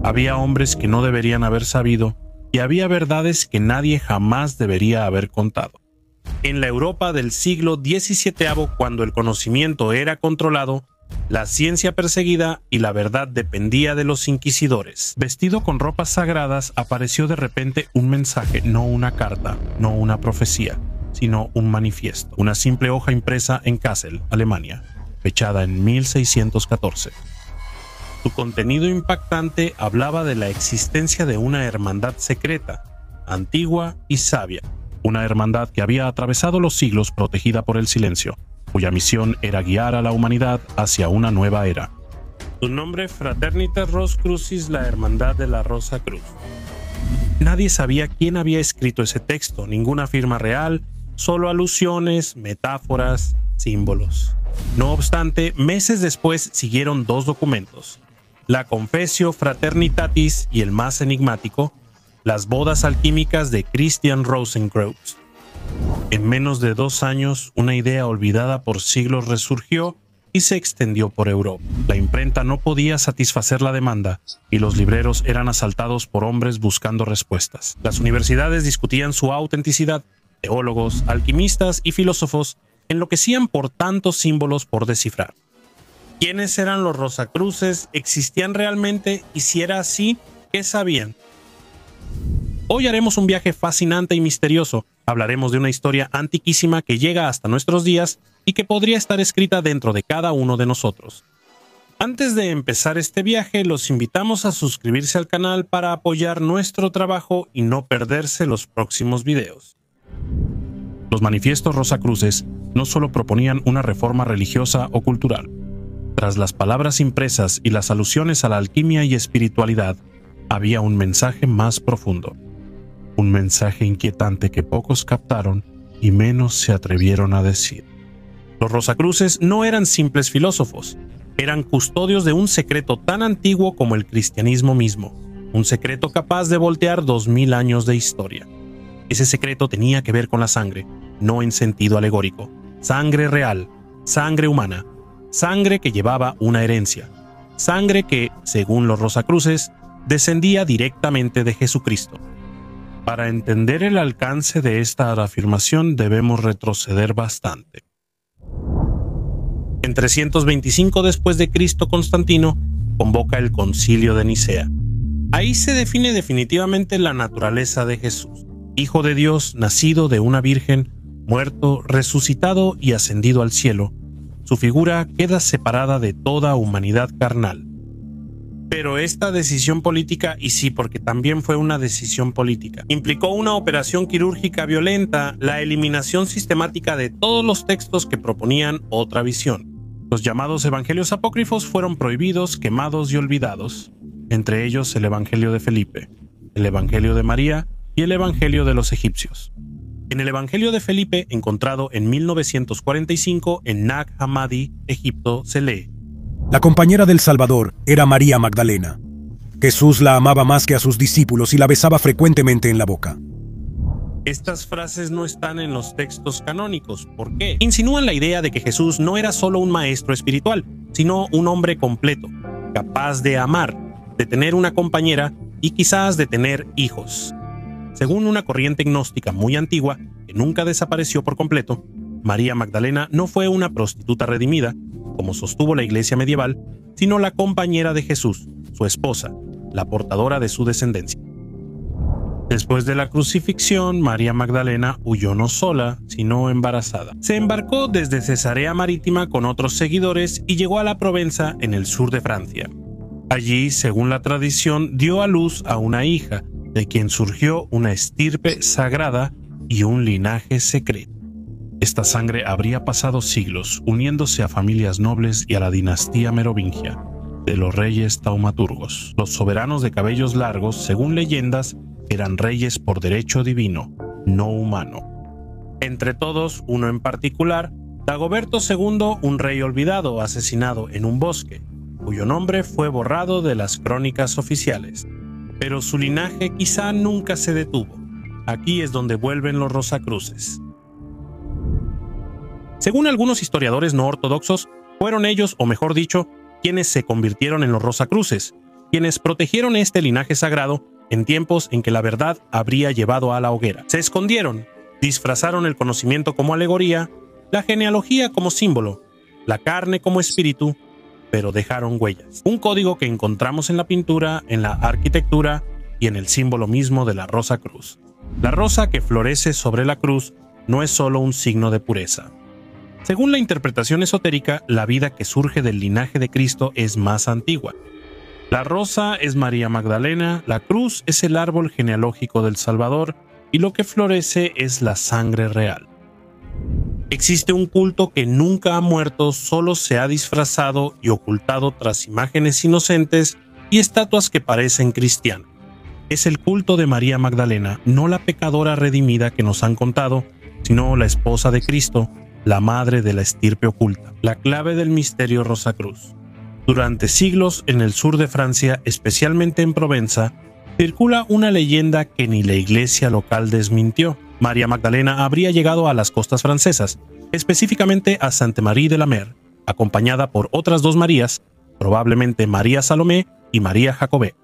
Había hombres que no deberían haber sabido y había verdades que nadie jamás debería haber contado. En la Europa del siglo XVII, cuando el conocimiento era controlado, la ciencia perseguida y la verdad dependía de los inquisidores. Vestido con ropas sagradas, apareció de repente un mensaje, no una carta, no una profecía, sino un manifiesto, una simple hoja impresa en Kassel, Alemania, fechada en 1614. Su contenido impactante hablaba de la existencia de una hermandad secreta, antigua y sabia, una hermandad que había atravesado los siglos protegida por el silencio, cuya misión era guiar a la humanidad hacia una nueva era. Su nombre, Fraternitas Roscrucis, la Hermandad de la Rosa Cruz. Nadie sabía quién había escrito ese texto, ninguna firma real, solo alusiones, metáforas, símbolos. No obstante, meses después siguieron dos documentos: la Confessio Fraternitatis y el más enigmático, las bodas alquímicas de Christian Rosenkreuz. En menos de 2 años, una idea olvidada por siglos resurgió y se extendió por Europa. La imprenta no podía satisfacer la demanda y los libreros eran asaltados por hombres buscando respuestas. Las universidades discutían su autenticidad. Teólogos, alquimistas y filósofos enloquecían por tantos símbolos por descifrar. ¿Quiénes eran los Rosacruces? ¿Existían realmente? Y si era así, ¿qué sabían? Hoy haremos un viaje fascinante y misterioso. Hablaremos de una historia antiquísima que llega hasta nuestros días y que podría estar escrita dentro de cada uno de nosotros. Antes de empezar este viaje, los invitamos a suscribirse al canal para apoyar nuestro trabajo y no perderse los próximos videos. Los manifiestos Rosacruces no solo proponían una reforma religiosa o cultural. Tras las palabras impresas y las alusiones a la alquimia y espiritualidad, había un mensaje más profundo. Un mensaje inquietante que pocos captaron y menos se atrevieron a decir. Los Rosacruces no eran simples filósofos, eran custodios de un secreto tan antiguo como el cristianismo mismo, un secreto capaz de voltear 2000 años de historia. Ese secreto tenía que ver con la sangre, no en sentido alegórico. Sangre real, sangre humana, sangre que llevaba una herencia, sangre que, según los Rosacruces, descendía directamente de Jesucristo. Para entender el alcance de esta afirmación debemos retroceder bastante. En 325 después de Cristo, Constantino convoca el Concilio de Nicea. Ahí se define definitivamente la naturaleza de Jesús, Hijo de Dios, nacido de una virgen, muerto, resucitado y ascendido al cielo. Su figura queda separada de toda humanidad carnal. Pero esta decisión política, y sí, porque también fue una decisión política, implicó una operación quirúrgica violenta, la eliminación sistemática de todos los textos que proponían otra visión. Los llamados evangelios apócrifos fueron prohibidos, quemados y olvidados, entre ellos el Evangelio de Felipe, el Evangelio de María y el Evangelio de los egipcios. En el Evangelio de Felipe, encontrado en 1945 en Nag Hammadi, Egipto, se lee: La compañera del Salvador era María Magdalena. Jesús la amaba más que a sus discípulos y la besaba frecuentemente en la boca. Estas frases no están en los textos canónicos. ¿Por qué? Insinúan la idea de que Jesús no era solo un maestro espiritual, sino un hombre completo, capaz de amar, de tener una compañera y quizás de tener hijos. Según una corriente gnóstica muy antigua, que nunca desapareció por completo, María Magdalena no fue una prostituta redimida, como sostuvo la iglesia medieval, sino la compañera de Jesús, su esposa, la portadora de su descendencia. Después de la crucifixión, María Magdalena huyó no sola, sino embarazada. Se embarcó desde Cesarea Marítima con otros seguidores y llegó a la Provenza, en el sur de Francia. Allí, según la tradición, dio a luz a una hija, de quien surgió una estirpe sagrada y un linaje secreto. Esta sangre habría pasado siglos, uniéndose a familias nobles y a la dinastía merovingia de los reyes taumaturgos. Los soberanos de cabellos largos, según leyendas, eran reyes por derecho divino, no humano. Entre todos, uno en particular, Dagoberto II, un rey olvidado, asesinado en un bosque, cuyo nombre fue borrado de las crónicas oficiales. Pero su linaje quizá nunca se detuvo. Aquí es donde vuelven los Rosacruces. Según algunos historiadores no ortodoxos, fueron ellos, o mejor dicho, quienes se convirtieron en los Rosacruces, quienes protegieron este linaje sagrado en tiempos en que la verdad habría llevado a la hoguera. Se escondieron, disfrazaron el conocimiento como alegoría, la genealogía como símbolo, la carne como espíritu, pero dejaron huellas. Un código que encontramos en la pintura, en la arquitectura y en el símbolo mismo de la Rosa Cruz. La rosa que florece sobre la cruz no es solo un signo de pureza. Según la interpretación esotérica, la vida que surge del linaje de Cristo es más antigua. La rosa es María Magdalena, la cruz es el árbol genealógico del Salvador y lo que florece es la sangre real. Existe un culto que nunca ha muerto, solo se ha disfrazado y ocultado tras imágenes inocentes y estatuas que parecen cristianas. Es el culto de María Magdalena, no la pecadora redimida que nos han contado, sino la esposa de Cristo, la madre de la estirpe oculta, la clave del misterio Rosacruz. Durante siglos en el sur de Francia, especialmente en Provenza, circula una leyenda que ni la iglesia local desmintió. María Magdalena habría llegado a las costas francesas, específicamente a Sainte-Marie de la Mer, acompañada por otras dos Marías, probablemente María Salomé y María Jacobé.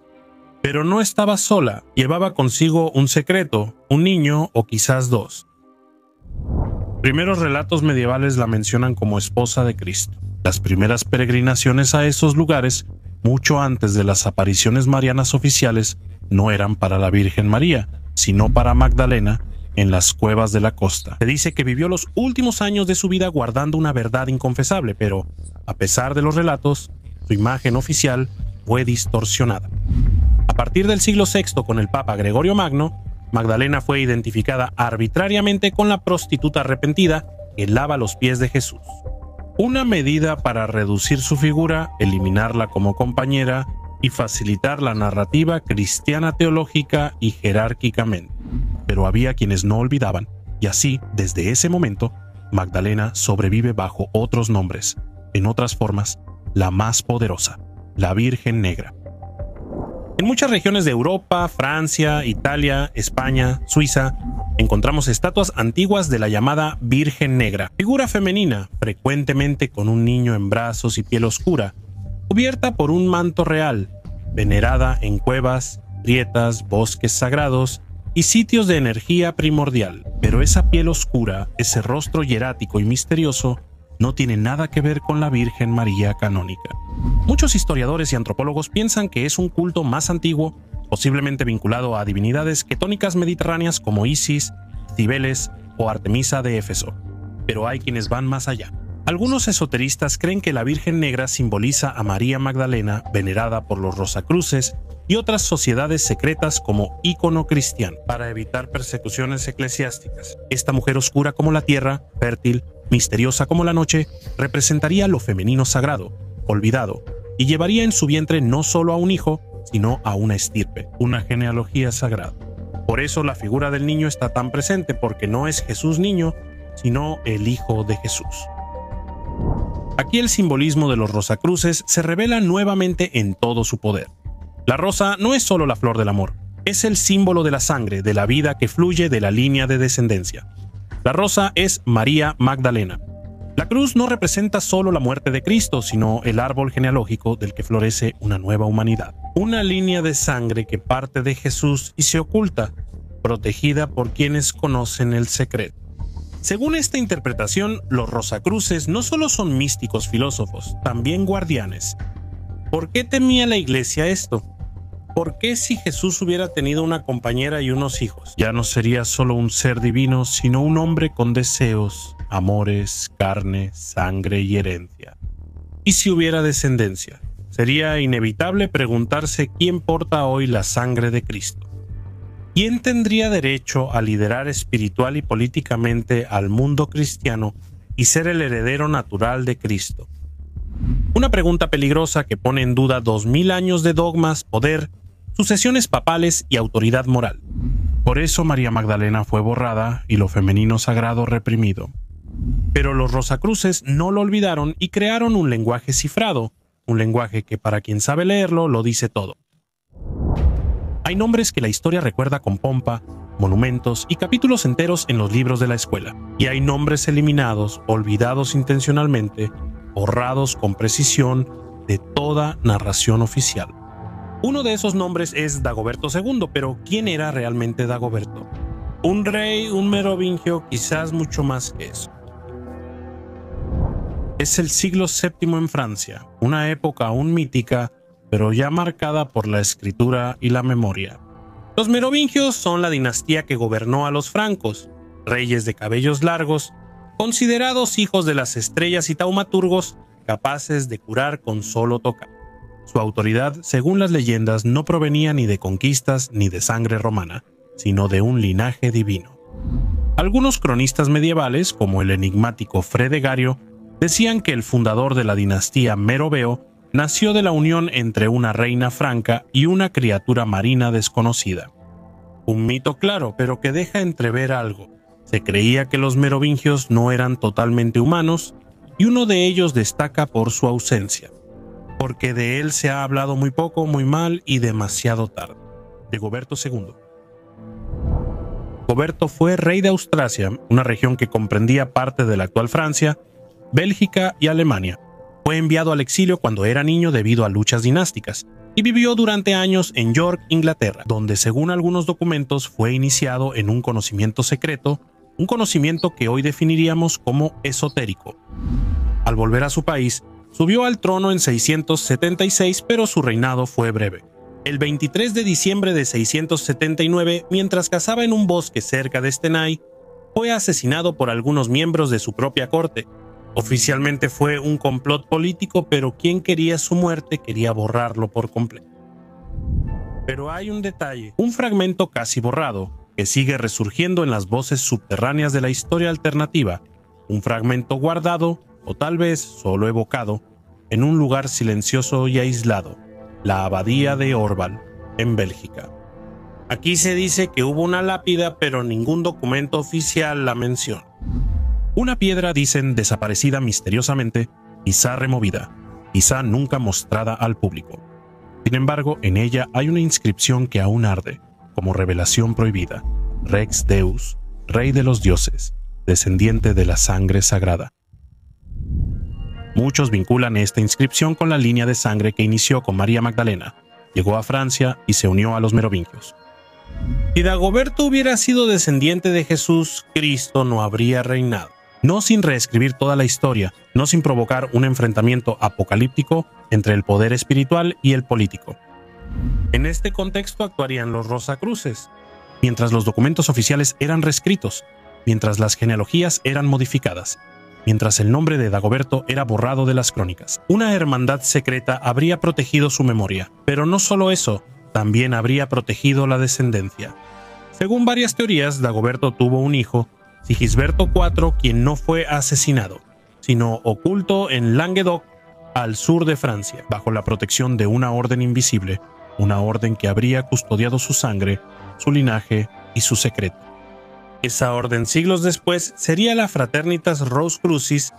Pero no estaba sola, llevaba consigo un secreto, un niño o quizás dos. Primeros relatos medievales la mencionan como esposa de Cristo. Las primeras peregrinaciones a esos lugares, mucho antes de las apariciones marianas oficiales, no eran para la Virgen María, sino para Magdalena, en las cuevas de la costa. Se dice que vivió los últimos años de su vida guardando una verdad inconfesable, pero, a pesar de los relatos, su imagen oficial fue distorsionada. A partir del siglo VI con el Papa Gregorio Magno, Magdalena fue identificada arbitrariamente con la prostituta arrepentida que lava los pies de Jesús. Una medida para reducir su figura, eliminarla como compañera y facilitar la narrativa cristiana teológica y jerárquicamente. Pero había quienes no olvidaban, y así, desde ese momento, Magdalena sobrevive bajo otros nombres, en otras formas, la más poderosa, la Virgen Negra. En muchas regiones de Europa, Francia, Italia, España, Suiza, encontramos estatuas antiguas de la llamada Virgen Negra, figura femenina, frecuentemente con un niño en brazos y piel oscura, cubierta por un manto real, venerada en cuevas, grietas, bosques sagrados y sitios de energía primordial. Pero esa piel oscura, ese rostro hierático y misterioso, no tiene nada que ver con la Virgen María canónica. Muchos historiadores y antropólogos piensan que es un culto más antiguo, posiblemente vinculado a divinidades quetónicas mediterráneas como Isis, Cibeles o Artemisa de Éfeso. Pero hay quienes van más allá. Algunos esoteristas creen que la Virgen Negra simboliza a María Magdalena, venerada por los Rosacruces y otras sociedades secretas como ícono cristiano, para evitar persecuciones eclesiásticas. Esta mujer oscura como la tierra, fértil, misteriosa como la noche, representaría lo femenino sagrado, olvidado, y llevaría en su vientre no solo a un hijo, sino a una estirpe, una genealogía sagrada. Por eso la figura del niño está tan presente, porque no es Jesús niño, sino el Hijo de Jesús. Aquí el simbolismo de los Rosacruces se revela nuevamente en todo su poder. La rosa no es solo la flor del amor, es el símbolo de la sangre, de la vida que fluye de la línea de descendencia. La rosa es María Magdalena. La cruz no representa solo la muerte de Cristo, sino el árbol genealógico del que florece una nueva humanidad. Una línea de sangre que parte de Jesús y se oculta, protegida por quienes conocen el secreto. Según esta interpretación, los Rosacruces no solo son místicos filósofos, también guardianes. ¿Por qué temía la iglesia esto? ¿Por qué si Jesús hubiera tenido una compañera y unos hijos, ya no sería solo un ser divino, sino un hombre con deseos, amores, carne, sangre y herencia? ¿Y si hubiera descendencia? Sería inevitable preguntarse quién porta hoy la sangre de Cristo. ¿Quién tendría derecho a liderar espiritual y políticamente al mundo cristiano y ser el heredero natural de Cristo? Una pregunta peligrosa que pone en duda 2000 años de dogmas, poder, sucesiones papales y autoridad moral. Por eso María Magdalena fue borrada y lo femenino sagrado reprimido. Pero los Rosacruces no lo olvidaron y crearon un lenguaje cifrado, un lenguaje que para quien sabe leerlo lo dice todo. Hay nombres que la historia recuerda con pompa, monumentos y capítulos enteros en los libros de la escuela. Y hay nombres eliminados, olvidados intencionalmente, borrados con precisión de toda narración oficial. Uno de esos nombres es Dagoberto II, pero ¿quién era realmente Dagoberto? Un rey, un merovingio, quizás mucho más que eso. Es el siglo VII en Francia, una época aún mítica, pero ya marcada por la escritura y la memoria. Los merovingios son la dinastía que gobernó a los francos, reyes de cabellos largos, considerados hijos de las estrellas y taumaturgos capaces de curar con solo tocar. Su autoridad, según las leyendas, no provenía ni de conquistas ni de sangre romana, sino de un linaje divino. Algunos cronistas medievales, como el enigmático Fredegario, decían que el fundador de la dinastía Meroveo nació de la unión entre una reina franca y una criatura marina desconocida. Un mito claro, pero que deja entrever algo. Se creía que los merovingios no eran totalmente humanos, y uno de ellos destaca por su ausencia, porque de él se ha hablado muy poco, muy mal y demasiado tarde. Dagoberto II. Dagoberto fue rey de Austrasia, una región que comprendía parte de la actual Francia, Bélgica y Alemania. Fue enviado al exilio cuando era niño debido a luchas dinásticas, y vivió durante años en York, Inglaterra, donde según algunos documentos fue iniciado en un conocimiento secreto, un conocimiento que hoy definiríamos como esotérico. Al volver a su país, subió al trono en 676, pero su reinado fue breve. El 23 de diciembre de 679, mientras cazaba en un bosque cerca de Stenay, fue asesinado por algunos miembros de su propia corte. Oficialmente fue un complot político, pero quien quería su muerte quería borrarlo por completo. Pero hay un detalle, un fragmento casi borrado, que sigue resurgiendo en las voces subterráneas de la historia alternativa, un fragmento guardado, o tal vez solo evocado, en un lugar silencioso y aislado, la abadía de Orval, en Bélgica. Aquí se dice que hubo una lápida, pero ningún documento oficial la menciona. Una piedra, dicen, desaparecida misteriosamente, quizá removida, quizá nunca mostrada al público. Sin embargo, en ella hay una inscripción que aún arde, como revelación prohibida: Rex Deus, Rey de los dioses, descendiente de la sangre sagrada. Muchos vinculan esta inscripción con la línea de sangre que inició con María Magdalena, llegó a Francia y se unió a los merovingios. Si Dagoberto hubiera sido descendiente de Jesús, Cristo no habría reinado. No sin reescribir toda la historia, no sin provocar un enfrentamiento apocalíptico entre el poder espiritual y el político. En este contexto actuarían los Rosacruces, mientras los documentos oficiales eran reescritos, mientras las genealogías eran modificadas, mientras el nombre de Dagoberto era borrado de las crónicas. Una hermandad secreta habría protegido su memoria, pero no solo eso, también habría protegido la descendencia. Según varias teorías, Dagoberto tuvo un hijo, Sigisberto IV, quien no fue asesinado, sino oculto en Languedoc, al sur de Francia, bajo la protección de una orden invisible, una orden que habría custodiado su sangre, su linaje y su secreto. Esa orden, siglos después, sería la Fraternitas Rosacrucis.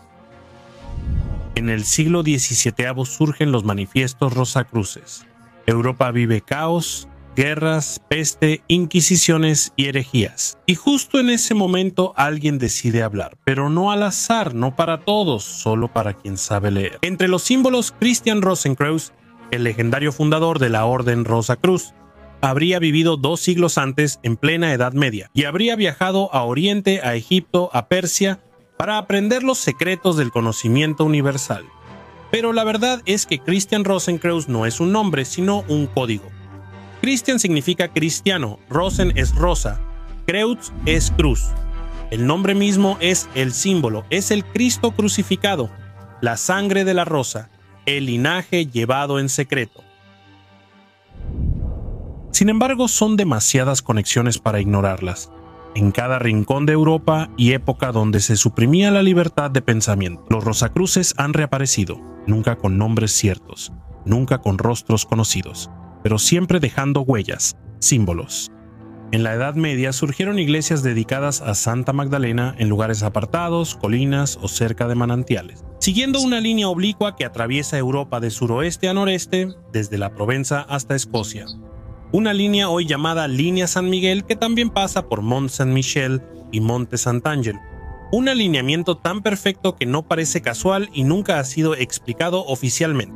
En el siglo XVII surgen los manifiestos Rosacruces. Europa vive caos, guerras, peste, inquisiciones y herejías. Y justo en ese momento alguien decide hablar, pero no al azar, no para todos, solo para quien sabe leer. Entre los símbolos, Christian Rosenkreuz, el legendario fundador de la Orden Rosacruz, habría vivido 2 siglos antes en plena Edad Media y habría viajado a Oriente, a Egipto, a Persia, para aprender los secretos del conocimiento universal. Pero la verdad es que Christian Rosenkreuz no es un nombre, sino un código. Christian significa cristiano, Rosen es rosa, Kreuz es cruz. El nombre mismo es el símbolo, es el Cristo crucificado, la sangre de la rosa, el linaje llevado en secreto. Sin embargo, son demasiadas conexiones para ignorarlas. En cada rincón de Europa y época donde se suprimía la libertad de pensamiento, los Rosacruces han reaparecido, nunca con nombres ciertos, nunca con rostros conocidos, pero siempre dejando huellas, símbolos. En la Edad Media surgieron iglesias dedicadas a Santa Magdalena en lugares apartados, colinas o cerca de manantiales, siguiendo una línea oblicua que atraviesa Europa de suroeste a noreste, desde la Provenza hasta Escocia. Una línea hoy llamada Línea San Miguel, que también pasa por Mont Saint-Michel y Monte Sant'Angelo. Un alineamiento tan perfecto que no parece casual y nunca ha sido explicado oficialmente.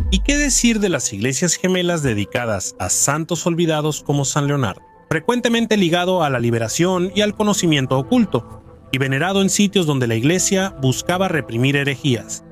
¿Y qué decir de las iglesias gemelas dedicadas a santos olvidados como San Leonardo? Frecuentemente ligado a la liberación y al conocimiento oculto, y venerado en sitios donde la iglesia buscaba reprimir herejías.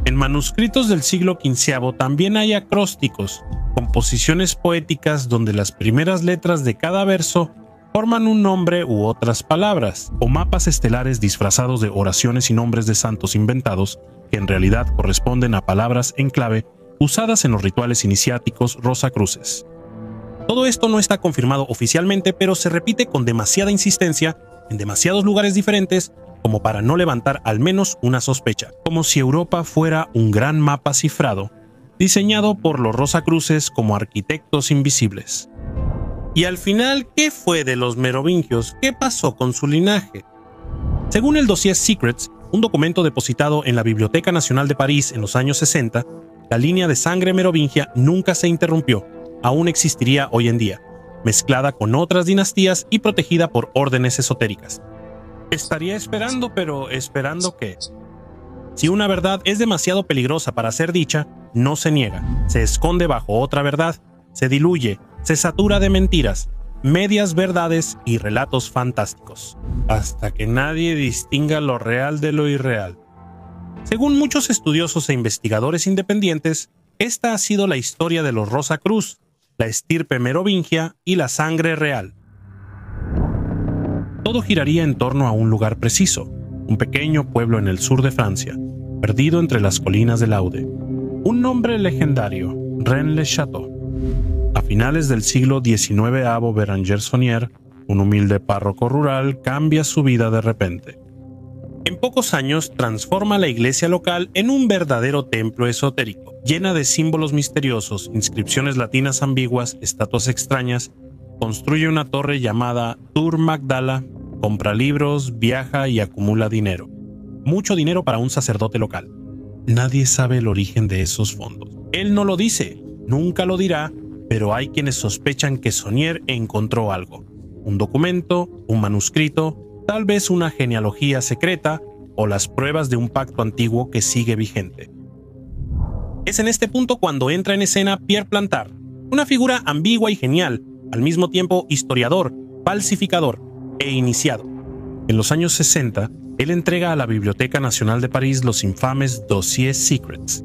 En manuscritos del siglo XV también hay acrósticos, composiciones poéticas donde las primeras letras de cada verso forman un nombre u otras palabras, o mapas estelares disfrazados de oraciones y nombres de santos inventados que en realidad corresponden a palabras en clave usadas en los rituales iniciáticos rosacruces. Todo esto no está confirmado oficialmente, pero se repite con demasiada insistencia en demasiados lugares diferentes como para no levantar al menos una sospecha, como si Europa fuera un gran mapa cifrado, diseñado por los rosacruces como arquitectos invisibles. Y al final, ¿qué fue de los merovingios? ¿Qué pasó con su linaje? Según el dossier Secrets, un documento depositado en la Biblioteca Nacional de París en los años 60, la línea de sangre merovingia nunca se interrumpió, aún existiría hoy en día, mezclada con otras dinastías y protegida por órdenes esotéricas. Estaría esperando, pero ¿esperando qué? Si una verdad es demasiado peligrosa para ser dicha, no se niega, se esconde bajo otra verdad, se diluye, se satura de mentiras, medias verdades y relatos fantásticos, hasta que nadie distinga lo real de lo irreal. Según muchos estudiosos e investigadores independientes, esta ha sido la historia de los Rosacruz, la estirpe merovingia y la sangre real. Todo giraría en torno a un lugar preciso, un pequeño pueblo en el sur de Francia, perdido entre las colinas del Aude. Un nombre legendario, Rennes-le-Château. A finales del siglo XIX, Abo Béranger Saunier, un humilde párroco rural, cambia su vida de repente. En pocos años transforma la iglesia local en un verdadero templo esotérico, llena de símbolos misteriosos, inscripciones latinas ambiguas, estatuas extrañas. Construye una torre llamada Tour Magdala, compra libros, viaja y acumula dinero. Mucho dinero para un sacerdote local. Nadie sabe el origen de esos fondos. Él no lo dice, nunca lo dirá, pero hay quienes sospechan que Saunier encontró algo. Un documento, un manuscrito, tal vez una genealogía secreta o las pruebas de un pacto antiguo que sigue vigente. Es en este punto cuando entra en escena Pierre Plantard, una figura ambigua y genial, al mismo tiempo historiador, falsificador e iniciado. En los años 60, él entrega a la Biblioteca Nacional de París los infames Dossiers Secrets,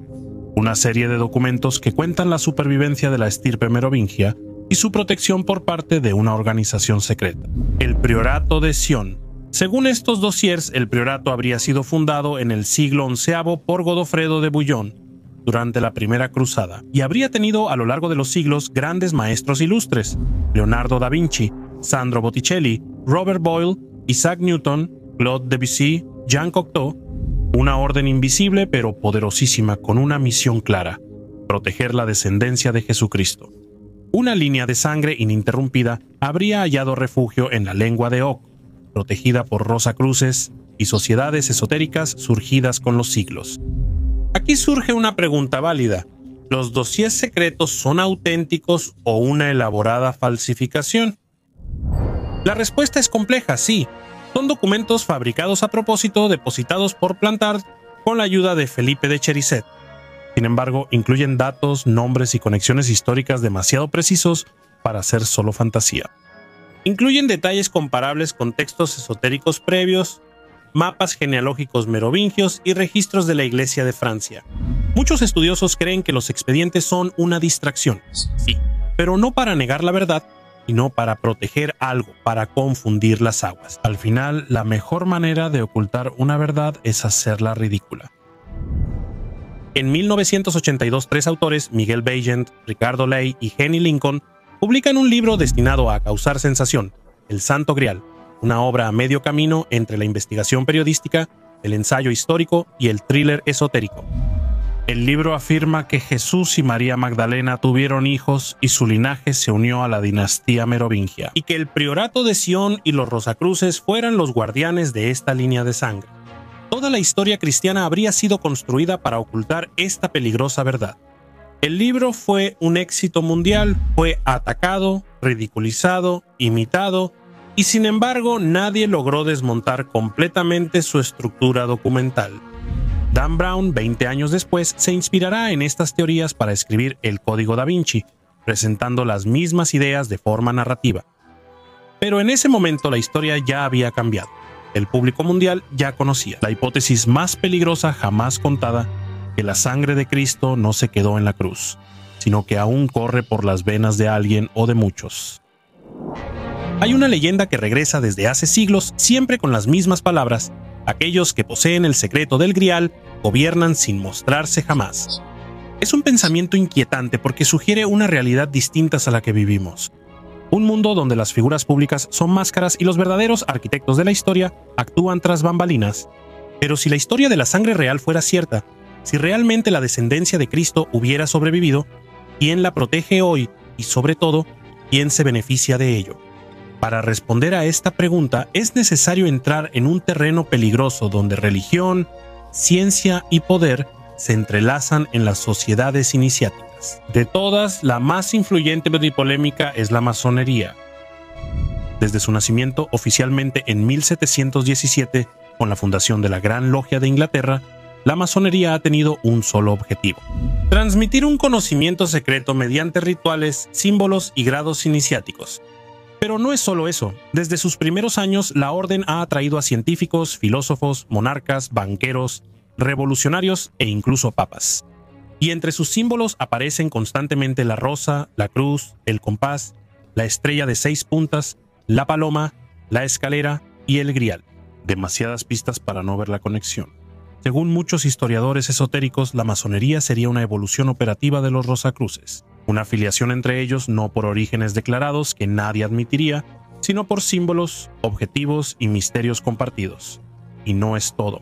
una serie de documentos que cuentan la supervivencia de la estirpe merovingia y su protección por parte de una organización secreta, el Priorato de Sion. Según estos dossiers, el priorato habría sido fundado en el siglo XI por Godofredo de Bouillon durante la Primera Cruzada y habría tenido a lo largo de los siglos grandes maestros ilustres: Leonardo da Vinci, Sandro Botticelli, Robert Boyle, Isaac Newton, Claude Debussy, Jean Cocteau, una orden invisible pero poderosísima con una misión clara: proteger la descendencia de Jesucristo. Una línea de sangre ininterrumpida habría hallado refugio en la lengua de Oc, protegida por rosacruces y sociedades esotéricas surgidas con los siglos. Aquí surge una pregunta válida: ¿los dossiers secretos son auténticos o una elaborada falsificación? La respuesta es compleja, sí. Son documentos fabricados a propósito, depositados por Plantard con la ayuda de Felipe de Cherisset. Sin embargo, incluyen datos, nombres y conexiones históricas demasiado precisos para ser solo fantasía. Incluyen detalles comparables con textos esotéricos previos, mapas genealógicos merovingios y registros de la Iglesia de Francia. Muchos estudiosos creen que los expedientes son una distracción, sí, pero no para negar la verdad, sino para proteger algo, para confundir las aguas. Al final, la mejor manera de ocultar una verdad es hacerla ridícula. En 1982, 3 autores, Miguel Baigent, Ricardo Ley y Henny Lincoln, publican un libro destinado a causar sensación, El Santo Grial, una obra a medio camino entre la investigación periodística, el ensayo histórico y el thriller esotérico. El libro afirma que Jesús y María Magdalena tuvieron hijos y su linaje se unió a la dinastía merovingia, y que el Priorato de Sion y los Rosacruces fueran los guardianes de esta línea de sangre. Toda la historia cristiana habría sido construida para ocultar esta peligrosa verdad. El libro fue un éxito mundial, fue atacado, ridiculizado, imitado, y sin embargo nadie logró desmontar completamente su estructura documental. Dan Brown, 20 años después, se inspirará en estas teorías para escribir El Código Da Vinci, presentando las mismas ideas de forma narrativa. Pero en ese momento la historia ya había cambiado. El público mundial ya conocía la hipótesis más peligrosa jamás contada, que la sangre de Cristo no se quedó en la cruz, sino que aún corre por las venas de alguien o de muchos. Hay una leyenda que regresa desde hace siglos, siempre con las mismas palabras: aquellos que poseen el secreto del Grial gobiernan sin mostrarse jamás. Es un pensamiento inquietante porque sugiere una realidad distinta a la que vivimos. Un mundo donde las figuras públicas son máscaras y los verdaderos arquitectos de la historia actúan tras bambalinas. Pero si la historia de la sangre real fuera cierta, si realmente la descendencia de Cristo hubiera sobrevivido, ¿quién la protege hoy? Y sobre todo, ¿quién se beneficia de ello? Para responder a esta pregunta es necesario entrar en un terreno peligroso donde religión, ciencia y poder se entrelazan en las sociedades iniciáticas. De todas, la más influyente y polémica es la masonería. Desde su nacimiento oficialmente en 1717, con la fundación de la Gran Logia de Inglaterra, la masonería ha tenido un solo objetivo: transmitir un conocimiento secreto mediante rituales, símbolos y grados iniciáticos. Pero no es solo eso. Desde sus primeros años, la orden ha atraído a científicos, filósofos, monarcas, banqueros, revolucionarios e incluso papas. Y entre sus símbolos aparecen constantemente la rosa, la cruz, el compás, la estrella de 6 puntas, la paloma, la escalera y el grial. Demasiadas pistas para no ver la conexión. Según muchos historiadores esotéricos, la masonería sería una evolución operativa de los Rosacruces. Una afiliación entre ellos no por orígenes declarados que nadie admitiría, sino por símbolos, objetivos y misterios compartidos. Y no es todo.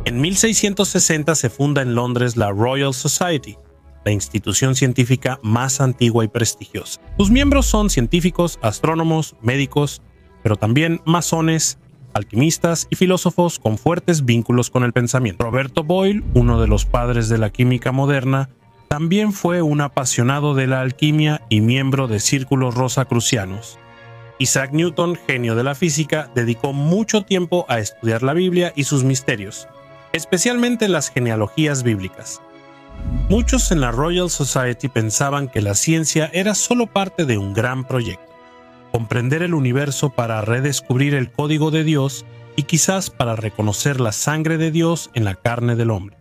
En 1660 se funda en Londres la Royal Society, la institución científica más antigua y prestigiosa. Sus miembros son científicos, astrónomos, médicos, pero también masones, alquimistas y filósofos con fuertes vínculos con el pensamiento. Roberto Boyle, uno de los padres de la química moderna, también fue un apasionado de la alquimia y miembro de círculos rosacrucianos. Isaac Newton, genio de la física, dedicó mucho tiempo a estudiar la Biblia y sus misterios, especialmente las genealogías bíblicas. Muchos en la Royal Society pensaban que la ciencia era solo parte de un gran proyecto: comprender el universo para redescubrir el código de Dios y quizás para reconocer la sangre de Dios en la carne del hombre.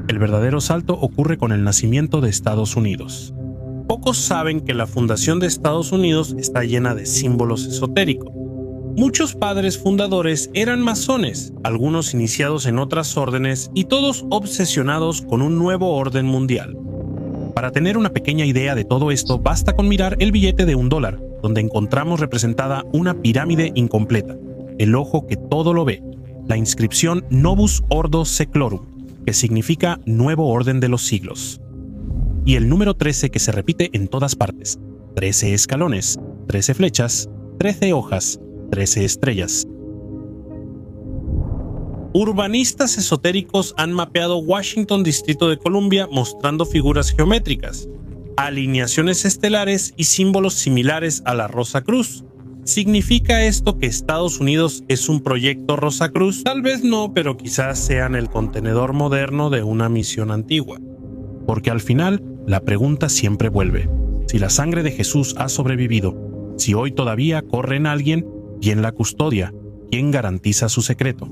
El verdadero salto ocurre con el nacimiento de Estados Unidos. Pocos saben que la fundación de Estados Unidos está llena de símbolos esotéricos. Muchos padres fundadores eran masones, algunos iniciados en otras órdenes y todos obsesionados con un nuevo orden mundial. Para tener una pequeña idea de todo esto, basta con mirar el billete de $1, donde encontramos representada una pirámide incompleta, el ojo que todo lo ve, la inscripción Novus Ordo Seclorum, que significa nuevo orden de los siglos, y el número 13 que se repite en todas partes: 13 escalones, 13 flechas, 13 hojas, 13 estrellas. Urbanistas esotéricos han mapeado Washington, Distrito de Columbia, mostrando figuras geométricas, alineaciones estelares y símbolos similares a la Rosa Cruz. ¿Significa esto que Estados Unidos es un proyecto Rosacruz? Tal vez no, pero quizás sean el contenedor moderno de una misión antigua. Porque al final, la pregunta siempre vuelve: si la sangre de Jesús ha sobrevivido, si hoy todavía corre en alguien, ¿quién la custodia? ¿Quién garantiza su secreto?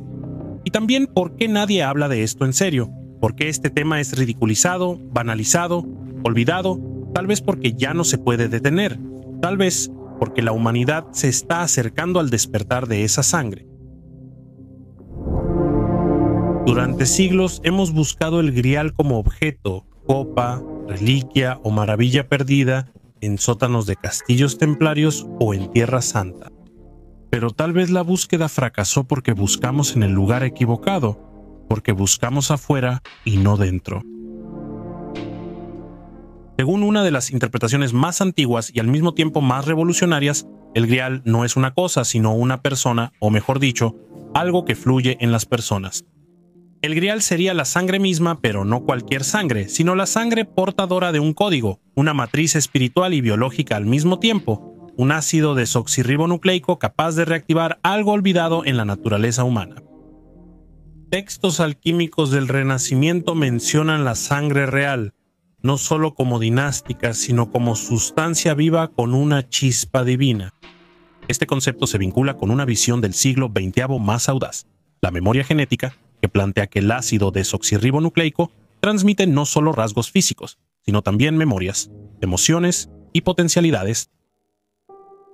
Y también, ¿por qué nadie habla de esto en serio? ¿Por qué este tema es ridiculizado, banalizado, olvidado? Tal vez porque ya no se puede detener. Tal vez porque la humanidad se está acercando al despertar de esa sangre. Durante siglos hemos buscado el Grial como objeto, copa, reliquia o maravilla perdida en sótanos de castillos templarios o en Tierra Santa. Pero tal vez la búsqueda fracasó porque buscamos en el lugar equivocado, porque buscamos afuera y no dentro. Según una de las interpretaciones más antiguas y al mismo tiempo más revolucionarias, el Grial no es una cosa, sino una persona, o mejor dicho, algo que fluye en las personas. El Grial sería la sangre misma, pero no cualquier sangre, sino la sangre portadora de un código, una matriz espiritual y biológica al mismo tiempo, un ácido desoxirribonucleico capaz de reactivar algo olvidado en la naturaleza humana. textos alquímicos del Renacimiento mencionan la sangre real, no solo como dinástica, sino como sustancia viva con una chispa divina. Este concepto se vincula con una visión del siglo XX más audaz, la memoria genética, que plantea que el ácido desoxirribonucleico transmite no solo rasgos físicos, sino también memorias, emociones y potencialidades.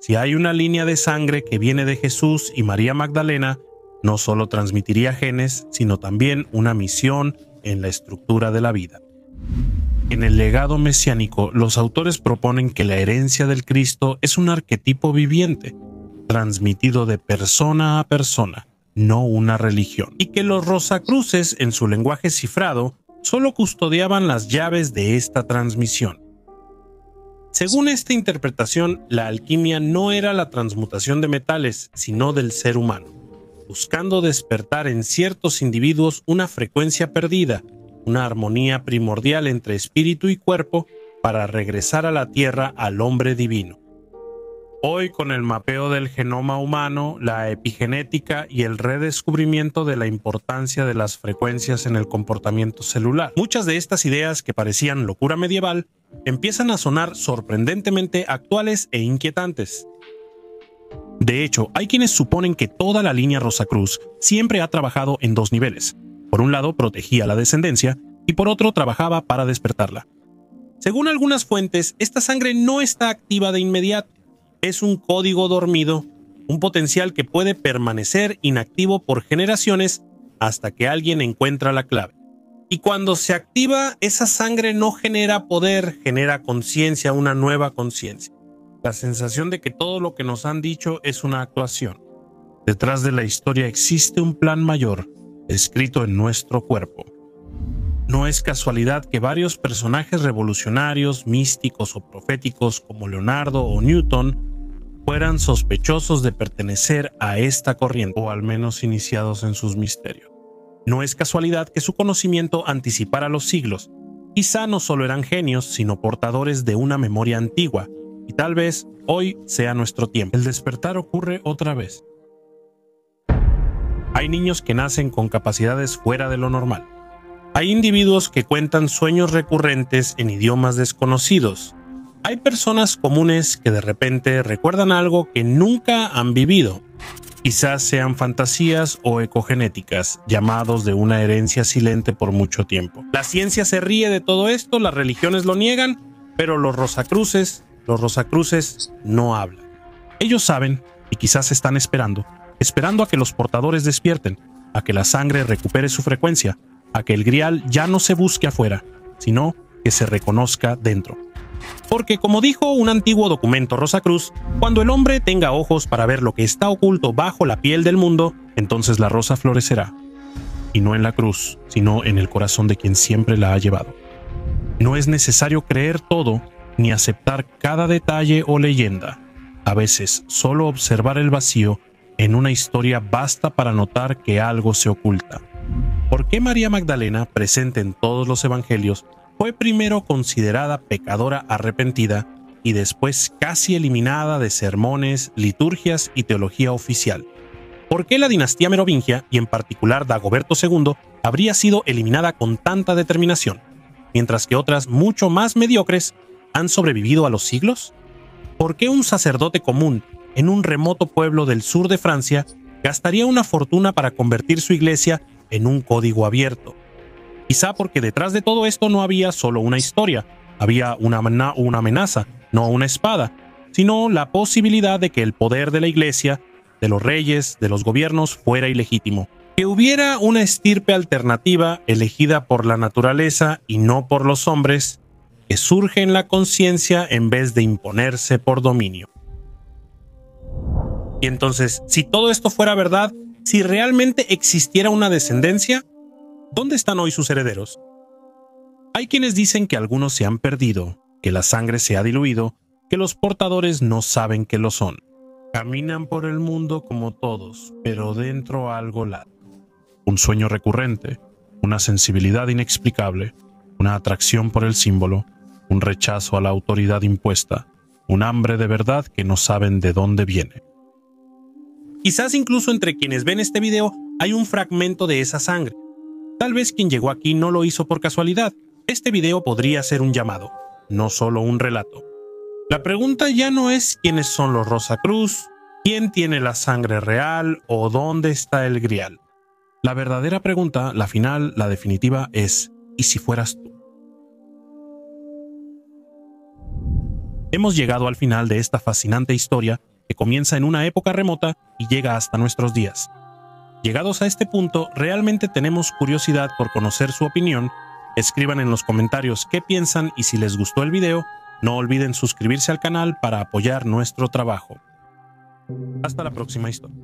Si hay una línea de sangre que viene de Jesús y María Magdalena, no solo transmitiría genes, sino también una misión en la estructura de la vida. En el legado mesiánico, los autores proponen que la herencia del Cristo es un arquetipo viviente, transmitido de persona a persona, no una religión, y que los Rosacruces, en su lenguaje cifrado, solo custodiaban las llaves de esta transmisión. Según esta interpretación, la alquimia no era la transmutación de metales, sino del ser humano, buscando despertar en ciertos individuos una frecuencia perdida, una armonía primordial entre espíritu y cuerpo para regresar a la Tierra al hombre divino. Hoy, con el mapeo del genoma humano, la epigenética y el redescubrimiento de la importancia de las frecuencias en el comportamiento celular, muchas de estas ideas que parecían locura medieval empiezan a sonar sorprendentemente actuales e inquietantes. De hecho, hay quienes suponen que toda la línea Rosacruz siempre ha trabajado en dos niveles. Por un lado, protegía la descendencia y por otro, trabajaba para despertarla. Según algunas fuentes, esta sangre no está activa de inmediato. Es un código dormido, un potencial que puede permanecer inactivo por generaciones hasta que alguien encuentra la clave. Y cuando se activa, esa sangre no genera poder, genera conciencia, una nueva conciencia. La sensación de que todo lo que nos han dicho es una actuación. Detrás de la historia existe un plan mayor, escrito en nuestro cuerpo. No es casualidad que varios personajes revolucionarios, místicos o proféticos como Leonardo o Newton fueran sospechosos de pertenecer a esta corriente, o al menos iniciados en sus misterios. No es casualidad que su conocimiento anticipara los siglos. Quizá no solo eran genios, sino portadores de una memoria antigua, y tal vez hoy sea nuestro tiempo. El despertar ocurre otra vez. Hay niños que nacen con capacidades fuera de lo normal. Hay individuos que cuentan sueños recurrentes en idiomas desconocidos. Hay personas comunes que de repente recuerdan algo que nunca han vivido. Quizás sean fantasías o ecogenéticas, llamados de una herencia silente por mucho tiempo. La ciencia se ríe de todo esto, las religiones lo niegan, pero los Rosacruces no hablan. Ellos saben, y quizás están esperando a que los portadores despierten, a que la sangre recupere su frecuencia, a que el grial ya no se busque afuera, sino que se reconozca dentro. Porque, como dijo un antiguo documento Rosacruz, cuando el hombre tenga ojos para ver lo que está oculto bajo la piel del mundo, entonces la rosa florecerá. Y no en la cruz, sino en el corazón de quien siempre la ha llevado. No es necesario creer todo, ni aceptar cada detalle o leyenda. A veces, solo observar el vacío en una historia basta para notar que algo se oculta. ¿Por qué María Magdalena, presente en todos los evangelios, fue primero considerada pecadora arrepentida y después casi eliminada de sermones, liturgias y teología oficial? ¿Por qué la dinastía merovingia, y en particular Dagoberto II, habría sido eliminada con tanta determinación, mientras que otras mucho más mediocres han sobrevivido a los siglos? ¿Por qué un sacerdote común en un remoto pueblo del sur de Francia gastaría una fortuna para convertir su iglesia en un código abierto? Quizá porque detrás de todo esto no había solo una historia, había una amenaza, no una espada, sino la posibilidad de que el poder de la iglesia, de los reyes, de los gobiernos fuera ilegítimo. Que hubiera una estirpe alternativa elegida por la naturaleza y no por los hombres, que surge en la conciencia en vez de imponerse por dominio. Y entonces, si todo esto fuera verdad, si realmente existiera una descendencia, ¿dónde están hoy sus herederos? Hay quienes dicen que algunos se han perdido, que la sangre se ha diluido, que los portadores no saben que lo son. Caminan por el mundo como todos, pero dentro algo late. Un sueño recurrente, una sensibilidad inexplicable, una atracción por el símbolo, un rechazo a la autoridad impuesta, un hambre de verdad que no saben de dónde viene. Quizás incluso entre quienes ven este video hay un fragmento de esa sangre. Tal vez quien llegó aquí no lo hizo por casualidad. Este video podría ser un llamado, no solo un relato. La pregunta ya no es quiénes son los Rosacruz, quién tiene la sangre real o dónde está el Grial. La verdadera pregunta, la final, la definitiva es: ¿y si fueras tú? Hemos llegado al final de esta fascinante historia que comienza en una época remota y llega hasta nuestros días. Llegados a este punto, realmente tenemos curiosidad por conocer su opinión. Escriban en los comentarios qué piensan y si les gustó el video, no olviden suscribirse al canal para apoyar nuestro trabajo. Hasta la próxima historia.